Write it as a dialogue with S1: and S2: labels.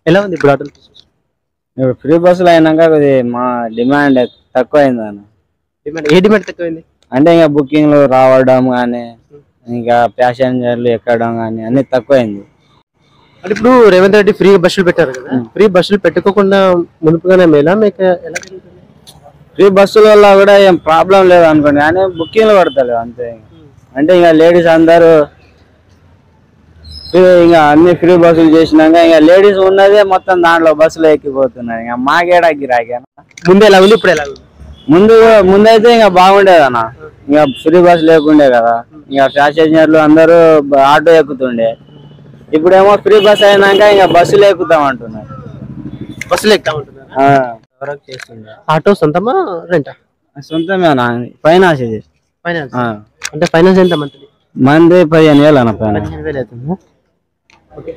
S1: ఎలా ఉంది ఇప్పుడు ఆటోల బిజినెస్?
S2: ఇప్పుడు ఫ్రీ బస్సులు అయినాక అది మా డిమాండ్ తక్కువ అయింది అన్న.
S1: డిమాండ్ తక్కువైంది
S2: అంటే ఇంకా బుకింగ్లు రావడం కానీ ఇంకా ప్యాసింజర్లు ఎక్కడం కానీ అన్ని తక్కువైంది.
S1: అంటే ఇప్పుడు రేవంత్ రెడ్డి ఫ్రీ బస్సులు పెట్టారు కదా, ఫ్రీ బస్సులు పెట్టుకోకుండా మునుపుగానే మేలా మీకు ఎలా జరుగుతుంది?
S2: ఫ్రీ బస్సుల వల్ల కూడా ఏం ప్రాబ్లం లేదు అనుకోండి, కానీ బుకింగ్లు పడతలేవు అంతే. అంటే ఇంకా లేడీస్ అందరూ ఇంకా అన్ని ఫ్రీ బస్సులు చేసినాక ఇంకా లేడీస్ ఉన్నదే మొత్తం దాంట్లో బస్సులో ఎక్కిపోతున్నారు. ఇంకా మాకేడా గిరాకీ.
S1: ముందు ఎలా ఉంది ఇప్పుడు ఎలా ఉంది?
S2: ముందైతే ఇంకా బాగుండేది అన్న, ఇంకా ఫ్రీ బస్ లేకుండే కదా, ఇంకా ప్యాసింజర్లు అందరూ ఆటో ఎక్కుతుండే. ఇప్పుడేమో ఫ్రీ బస్ అయినాక ఇంకా బస్సులు ఎక్కుతాం అంటున్నారు.
S1: బస్సులు ఎక్కుతుండే. ఆటో సొంతమా రెంటా?
S2: సొంతమే అన్న, ఫైనాన్స్ ఇది.
S1: ఫైనాన్స్ అంటే ఫైనాన్స్ ఎంత మంత్లీ?
S2: మంది 15,000 అన్న.
S1: 15,000 అవుతుంది. ఓకే.